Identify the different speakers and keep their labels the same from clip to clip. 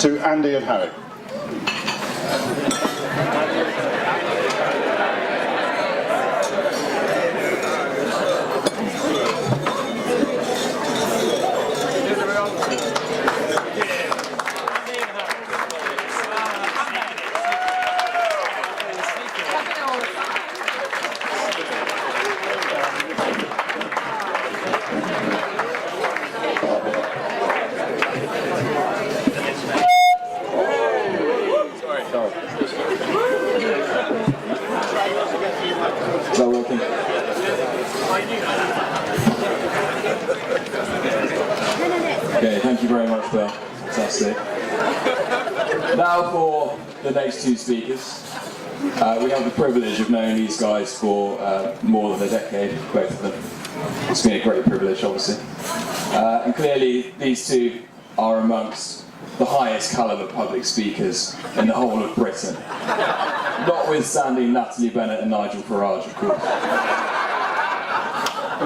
Speaker 1: to Andy and Harry.
Speaker 2: Okay, thank you very much, Bill. Fantastic. Now for the next two speakers. We have the privilege of knowing these guys for more than a decade, both of them. It's been a great privilege, obviously. And clearly, these two are amongst the highest caliber public speakers in the whole of Britain. Notwithstanding Natalie Bennett and Nigel Farage, of course.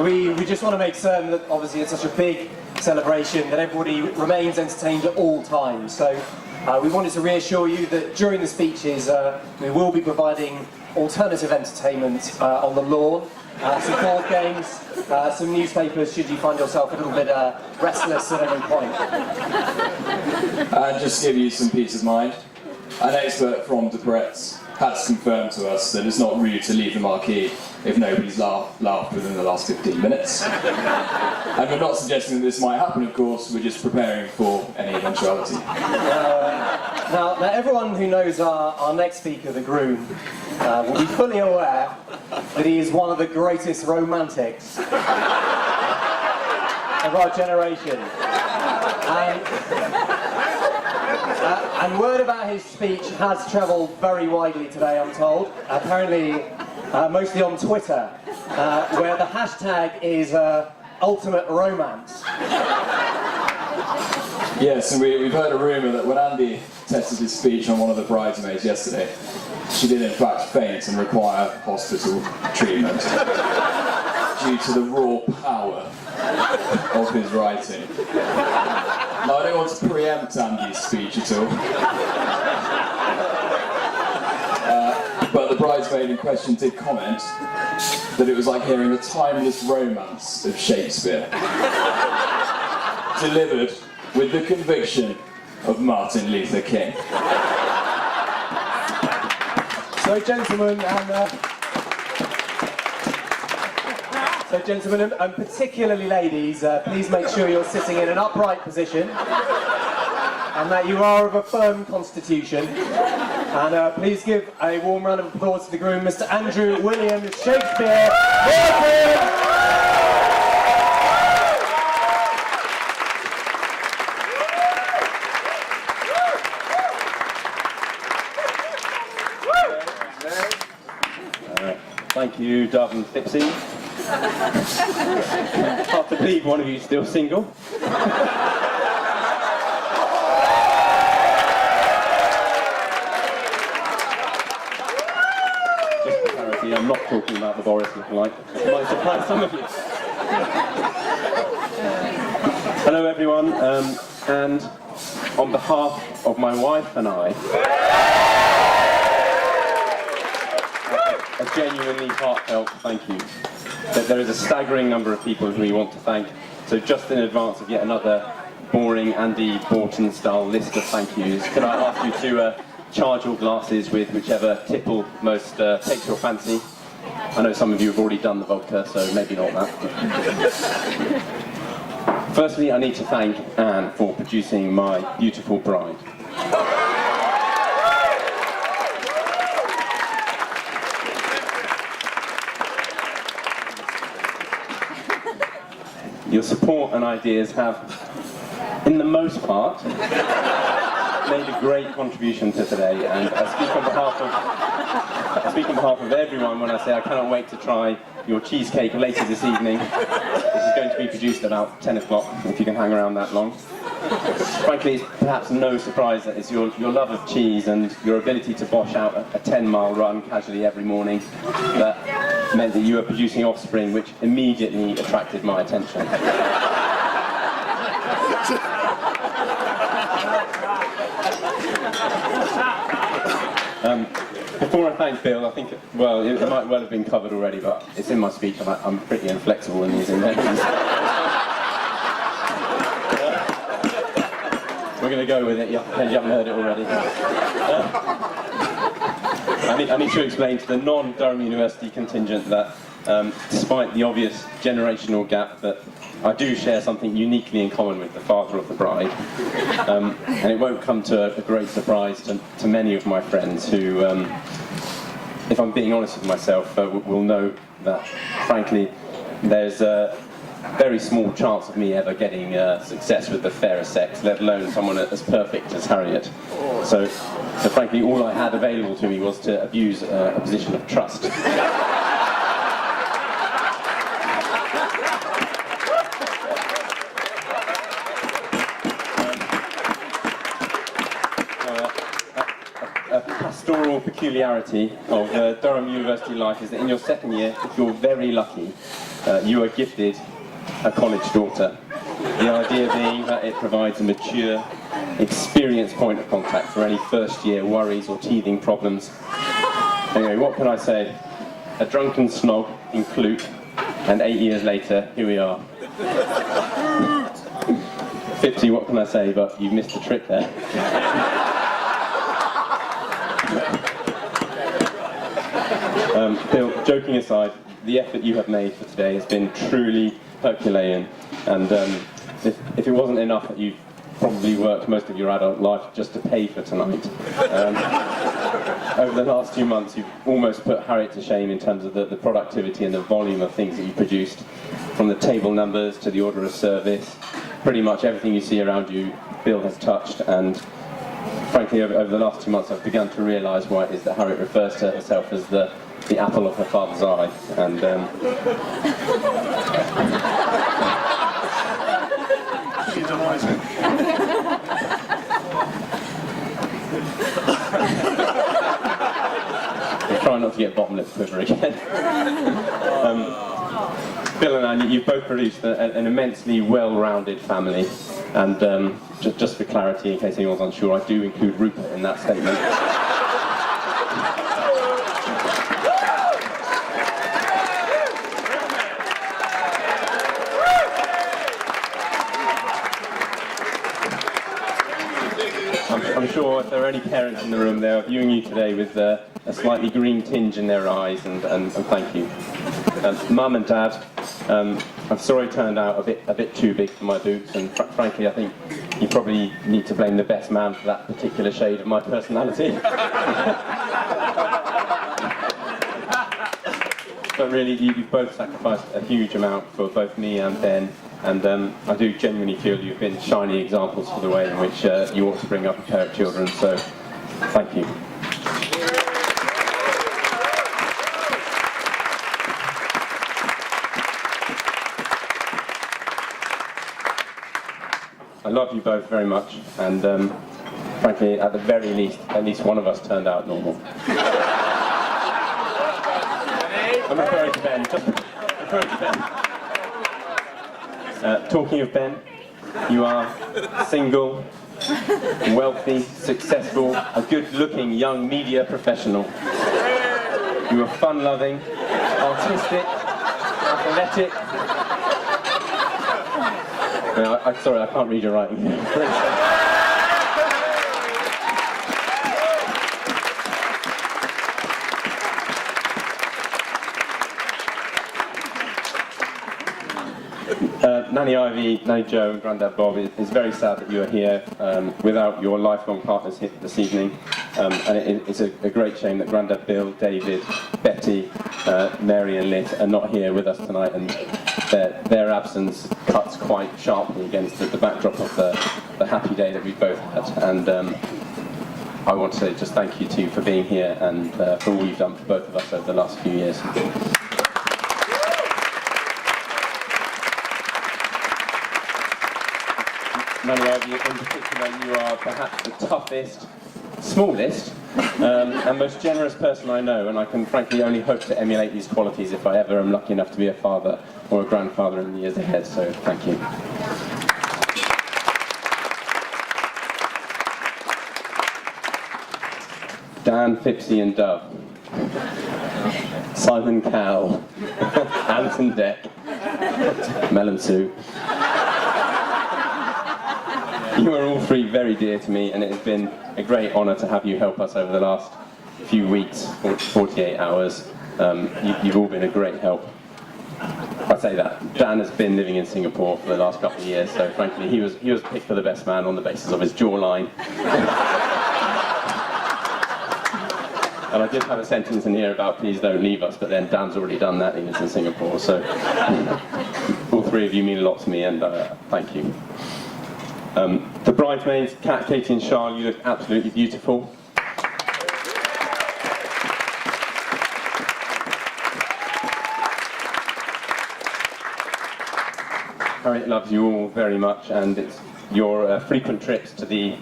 Speaker 3: We just want to make certain that obviously it's such a big celebration that everybody remains entertained at all times. So we wanted to reassure you that during the speeches we will be providing alternative entertainment on the lawn, some board games, some newspapers should you find yourself a little bit restless at any point.
Speaker 2: And just to give you some peace of mind, an expert from Debrett has confirmed to us that it's not rude to leave the marquee if nobody's laughed within the last 15 minutes. And we're not suggesting that this might happen, of course, we're just preparing for any eventuality.
Speaker 3: Now, everyone who knows our next speaker, the groom, will be fully aware that he is one of the greatest romantics of our generation. And word about his speech has travelled very widely today, I'm told. Apparently, mostly on Twitter, where the hashtag is ultimate romance.
Speaker 2: Yes, and we've heard a rumour that when Andy tested his speech on one of the bridesmaids yesterday, she did in fact faint and require hospital treatment due to the raw power of his writing. Now, I don't want to preempt Andy's speech at all. But the bridesmaid in question did comment that it was like hearing the timeless romance of Shakespeare, delivered with the conviction of Martin Luther King.
Speaker 3: So, gentlemen, and particularly ladies, please make sure you're sitting in an upright position and that you are of a firm constitution. And please give a warm round of applause to the groom, Mr. Andrew William Shakespeare.
Speaker 4: Thank you, Dove and Fipsy. Hard to believe one of you is still single. Just for clarity, I'm not talking about the Boris lookalike. It might surprise some of you. Hello everyone, and on behalf of my wife and I, a genuinely heartfelt thank you. There is a staggering number of people who we want to thank, so just in advance of yet another boring Andy Borton style list of thank yous, can I ask you to charge your glasses with whichever tipple most takes your fancy? I know some of you have already done the vodka, so maybe not that. Firstly, I need to thank Anne for producing my beautiful bride. Your support and ideas have, in the most part, made a great contribution to today, and I speak on behalf of everyone when I say I cannot wait to try your cheesecake later this evening. This is going to be produced at about 10 o'clock, if you can hang around that long. Frankly, it's perhaps no surprise that it's your love of cheese and your ability to bosh out a 10-mile run casually every morning that meant that you were producing offspring which immediately attracted my attention. Before I thank Bill, I think, well, it might well have been covered already, but it's in my speech. I'm pretty inflexible in these inventions. We're going to go with it. You haven't heard it already. I need to explain to the non-Durham University contingent that despite the obvious generational gap, that I do share something uniquely in common with the father of the bride. And it won't come to a great surprise to many of my friends who, if I'm being honest with myself, will know that, frankly, there's a very small chance of me ever getting success with the fairer sex, let alone someone as perfect as Harriet. So frankly, all I had available to me was to abuse a position of trust. A pastoral peculiarity of Durham University life is that in your second year, if you're very lucky, you are gifted a college daughter. The idea being that it provides a mature, experienced point of contact for any first year worries or teething problems. Anyway, what can I say? A drunken snog in Clute, and 8 years later, here we are. 50, what can I say, but you've missed the trick there. Bill, joking aside, the effort you have made for today has been truly Herculean, and if it wasn't enough that you've probably worked most of your adult life just to pay for tonight, over the last few months you've almost put Harriet to shame in terms of the productivity and the volume of things that you produced, from the table numbers to the order of service. Pretty much everything you see around you, Bill has touched, and frankly over the last 2 months I've begun to realise why it is that Harriet refers to herself as the apple of her father's eye, and I'm trying not to get bottom lip quiver again. Bill and I, you've both produced an immensely well-rounded family, and just for clarity, in case anyone's unsure, I do include Rupert in that statement. I'm sure if there are any parents in the room, they are viewing you today with a slightly green tinge in their eyes, and thank you. Mum and Dad, I'm sorry it turned out a bit too big for my boots, and frankly I think you probably need to blame the best man for that particular shade of my personality. But really, you've both sacrificed a huge amount for both me and Ben, and I do genuinely feel you've been shining examples for the way in which you ought to bring up a pair of children, so thank you. I love you both very much, and frankly, at the very least, at least one of us turned out normal. I'm referring to Ben. Just referring to Ben. Talking of Ben, you are single, wealthy, successful, a good-looking young media professional. You are fun-loving, artistic, athletic. I'm sorry, I can't read your writing. Nanny Ivy, Nanny Joe and Grandad Bob, it's very sad that you are here without your lifelong partners here this evening, and it's a great shame that Grandad Bill, David, Betty, Mary and Lit are not here with us tonight, and their absence cuts quite sharply against the backdrop of the happy day that we've both had, and I want to say just thank you two for being here and for all you've done for both of us over the last few years. Nanny Ivy, in particular, you are perhaps the toughest, smallest, and most generous person I know, and I can frankly only hope to emulate these qualities if I ever am lucky enough to be a father or a grandfather in the years ahead, so thank you. Dan, Fipsy and Dove, Simon Cowell, Alison Deck, Mel and Sue. You are all three very dear to me, and it has been a great honour to have you help us over the last few weeks, 48 hours. You've all been a great help. I say that. Dan has been living in Singapore for the last couple of years, so frankly he was picked for the best man on the basis of his jawline. And I did have a sentence in here about please don't leave us, but then Dan's already done that, he lives in Singapore, so all three of you mean a lot to me, and thank you. The bridesmaids, Kat, Katie and Charles, you look absolutely beautiful. Harriet loves you all very much, and it's your frequent trips to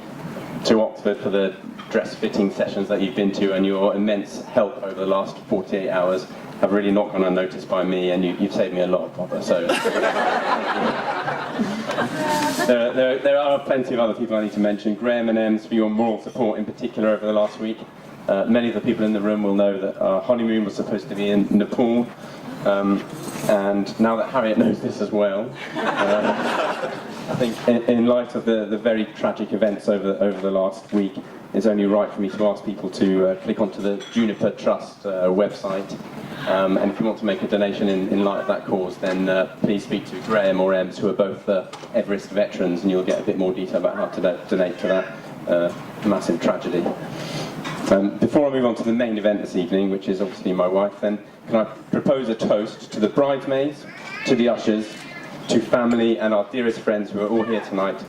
Speaker 4: Oxford for the dress fitting sessions that you've been to, and your immense help over the last 48 hours have really not gone unnoticed by me, and you've saved me a lot of bother, so there are plenty of other people I need to mention. Graham and Ems for your moral support in particular over the last week. Many of the people in the room will know that our honeymoon was supposed to be in Nepal, and now that Harriet knows this as well, I think in light of the very tragic events over the last week, it's only right for me to ask people to click onto the Juniper Trust website, and if you want to make a donation in light of that cause, then please speak to Graham or Ems, who are both Everest veterans, and you'll get a bit more detail about how to donate to that massive tragedy. Before I move on to the main event this evening, which is obviously my wife, then can I propose a toast to the bridesmaids, to the ushers, to family and our dearest friends who are all here tonight.